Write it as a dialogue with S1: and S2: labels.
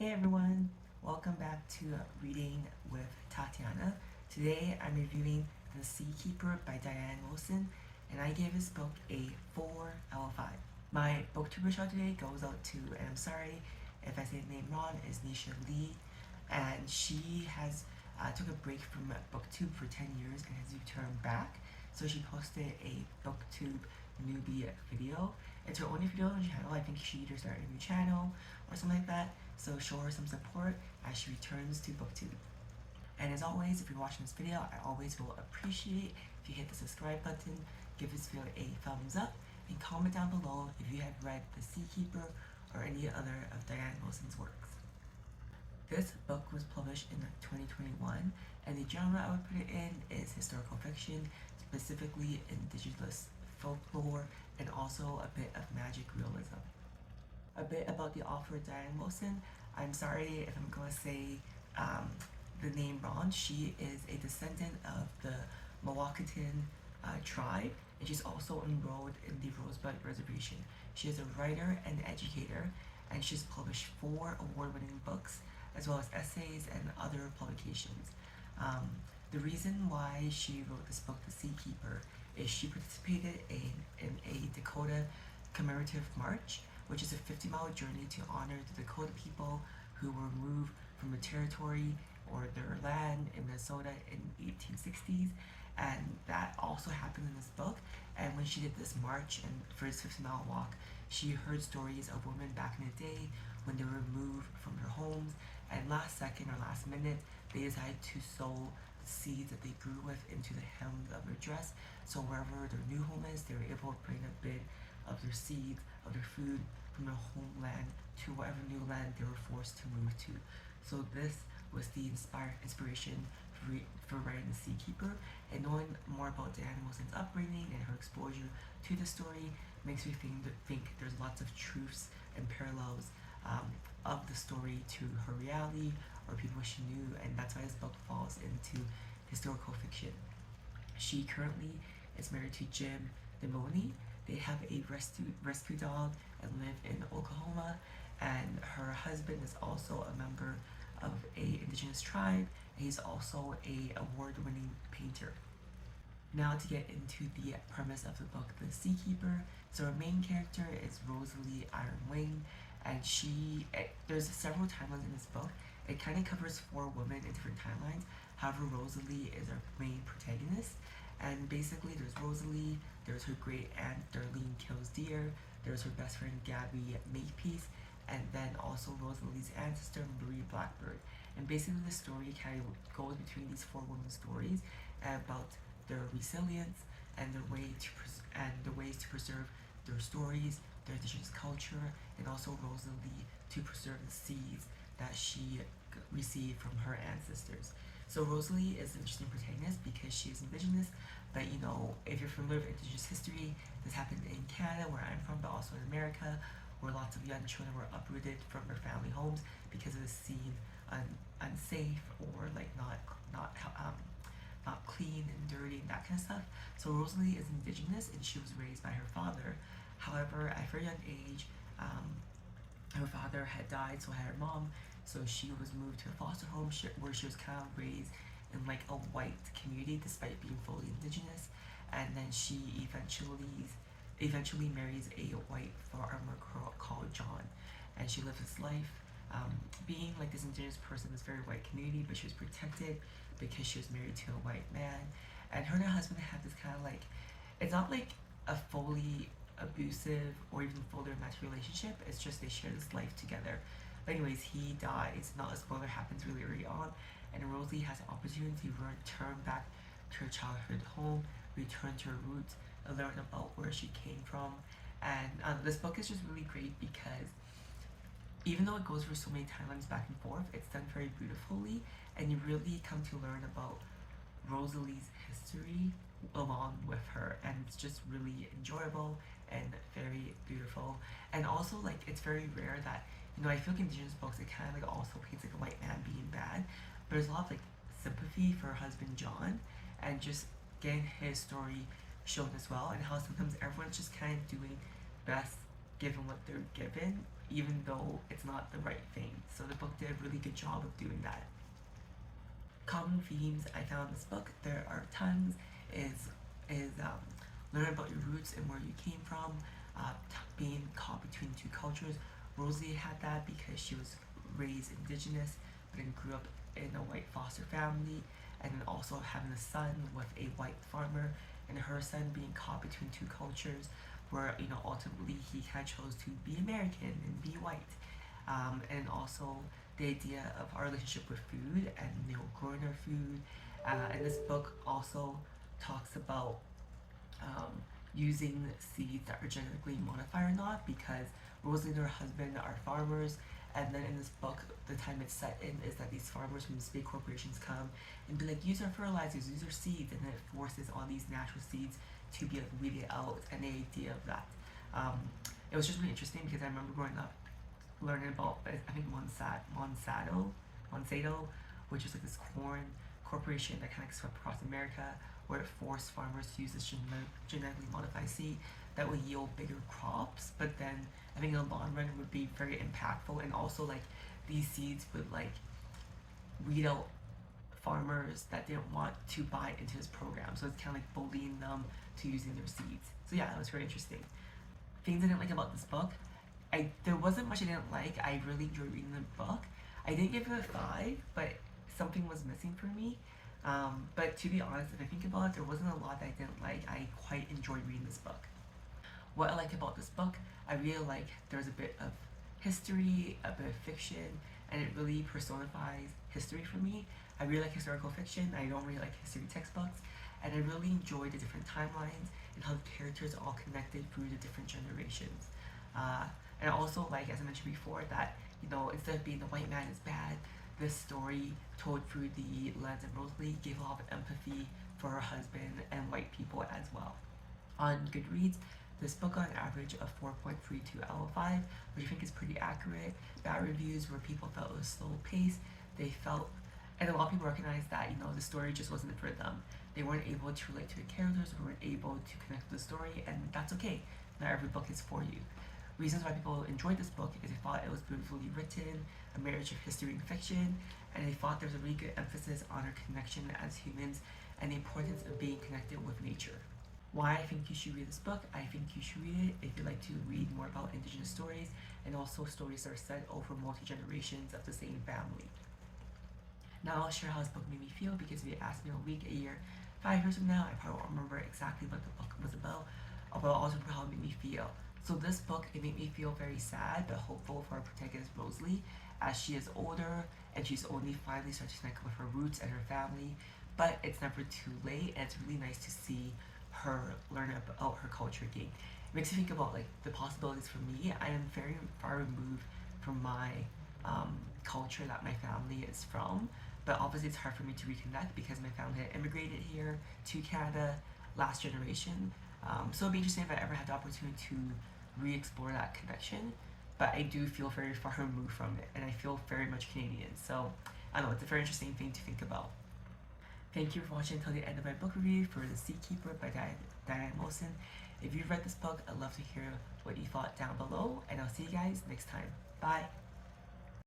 S1: Hey everyone, welcome back to Reading with Tatiana. Today I'm reviewing The Seakeeper by Diane Wilson, and I gave this book a 4 out of 5. My Booktuber shout today goes out to, and I'm sorry if I say the name wrong, is Nisha Lee, and she has took a break from Booktube for 10 years and has returned back. So she posted a Booktube newbie video. It's her only video on the channel. I think she either started a new channel or something like that. So show her some support as she returns to Booktube. And as always, if you're watching this video, I always will appreciate if you hit the subscribe button, give this video a thumbs up, and comment down below if you have read The Seakeeper or any other of Diane Wilson's works. This book was published in 2021, and the genre I would put it in is historical fiction, specifically indigenous folklore, and also a bit of magic realism. A bit about the author Diane Wilson. I'm sorry if I'm going to say the name wrong. She is a descendant of the Mawakatan tribe, and she's also enrolled in the Rosebud Reservation. She is a writer and educator, and she's published 4 award-winning books, as well as essays and other publications. The reason why she wrote this book, The Seakeeper, is she participated in a Dakota commemorative march, which is a 50-mile journey to honor the Dakota people who were removed from their territory or their land in Minnesota in 1860s. And that also happened in this book. And when she did this march and for this 50-mile walk, she heard stories of women back in the day when they were removed from their homes, and last second or last minute they decided to sow the seeds that they grew with into the hems of their dress. So wherever their new home is, they were able to bring a bit of their seeds, of their food from their homeland to whatever new land they were forced to move to. So this was the inspiration for writing The Seakeeper, and knowing more about Diane Wilson's upbringing and her exposure to the story makes me think there's lots of truths and parallels of the story to her reality or people she knew, and that's why this book falls into historical fiction. She currently is married to Jim Demoni. They have a rescue dog and live in Oklahoma, and her husband is also a member of a indigenous tribe, and he's also a award-winning painter. Now to get into the premise of the book, The Seakeeper. So our main character is Rosalie Iron Wing, and there's several timelines in this book. It kind of covers 4 women in different timelines. However, Rosalie is our main protagonist, and basically there's Rosalie, there's her great aunt Darlene Kills Deer, there's her best friend Gabby Makepeace, and then also Rosalie's ancestor Marie Blackbird. And basically the story kind of goes between these 4 women's stories about their resilience and their ways to preserve their stories, their indigenous culture, and also Rosalie to preserve the seeds that she received from her ancestors. So Rosalie is an interesting protagonist because she is indigenous, but you know, if you're familiar with indigenous history, this happened in Canada, where I'm from, but also in America, where lots of young children were uprooted from their family homes because it was seen unsafe or like not clean and dirty and that kind of stuff. So Rosalie is indigenous and she was raised by her father. However, at a very young age, her father had died, so had her mom. So she was moved to a foster home where she was kind of raised in like a white community despite being fully indigenous. And then she eventually marries a white farmer called John, and she lives this life being like this indigenous person in this very white community, but she was protected because she was married to a white man. And her and her husband have this kind of like, it's not like a fully abusive or even fully romantic relationship, it's just they share this life together. But anyways, he dies, not a spoiler, happens really early on, and Rosalie has an opportunity to return back to her childhood home, return to her roots, and learn about where she came from. And this book is just really great because even though it goes through so many timelines back and forth, it's done very beautifully, and you really come to learn about Rosalie's history along with her, and it's just really enjoyable and very beautiful. And also, like, it's very rare that, you know, I feel like indigenous books, it kind of like also paints like a white man being bad, but there's a lot of like sympathy for her husband John, and just getting his story shown as well, and how sometimes everyone's just kind of doing best given what they're given even though it's not the right thing. So the book did a really good job of doing that. Common themes I found in this book, there are tons, is learn about your roots and where you came from, being caught between two cultures. Rosalie had that because she was raised indigenous, but then grew up in a white foster family, and then also having a son with a white farmer, and her son being caught between two cultures, where ultimately he kind of chose to be American and be white, and also the idea of our relationship with food and growing our food. And this book also talks about using seeds that are genetically modified or not, because Rosalie and her husband are farmers, and then in this book the time it's set in is that these farmers from these big corporations come and be like, use our fertilizers, use our seeds, and then it forces all these natural seeds to be like weeded out, and the idea of that. It was just really interesting because I remember growing up learning about, I think, Monsanto, which is like this corn corporation that kind of swept across America, where it forced farmers to use this genetically modified seed that would yield bigger crops, but then I think in the long run it would be very impactful, and also like these seeds would like weed out farmers that didn't want to buy into this program. So it's kind of like bullying them to using their seeds. So yeah, that was very interesting. Things I didn't like about this book, there wasn't much I didn't like. I really enjoyed reading the book. I didn't give it a 5, but something was missing for me. But to be honest, if I think about it, there wasn't a lot that I didn't like. I quite enjoyed reading this book. What I like about this book, I really like there's a bit of history, a bit of fiction, and it really personifies history for me. I really like historical fiction. I don't really like history textbooks, and I really enjoy the different timelines and how the characters are all connected through the different generations. And I also like, as I mentioned before, that instead of being the white man is bad, this story told through the lens of Rosalie gave a lot of empathy for her husband and white people as well. On Goodreads, this book got an average of 4.32 out of 5, which I think is pretty accurate. Bad reviews where people felt it was slow paced. They felt, and a lot of people recognized that the story just wasn't for them. They weren't able to relate to the characters, or weren't able to connect with the story, and that's okay. Not every book is for you. Reasons why people enjoyed this book is they thought it was beautifully written, a marriage of history and fiction, and they thought there was a really good emphasis on our connection as humans and the importance of being connected with nature. Why I think you should read this book, I think you should read it if you'd like to read more about indigenous stories, and also stories that are set over multi-generations of the same family. Now I'll share how this book made me feel, because if you asked me a week, a year, 5 years from now, I probably won't remember exactly what the book was about, but I'll also remember how it made me feel. So this book, it made me feel very sad but hopeful for our protagonist Rosalie, as she is older and she's only finally starting to connect with her roots and her family, but it's never too late, and it's really nice to see her learn about her culture again. It makes me think about like the possibilities for me. I am very far removed from my culture that my family is from, but obviously it's hard for me to reconnect because my family had immigrated here to Canada last generation. So it'd be interesting if I ever had the opportunity to re-explore that connection, but I do feel very far removed from it, and I feel very much Canadian. So I don't know, it's a very interesting thing to think about. Thank you for watching until the end of my book review for The Sea Keeper by Diane. If you've read this book, I'd love to hear what you thought down below, and I'll see you guys next time. Bye!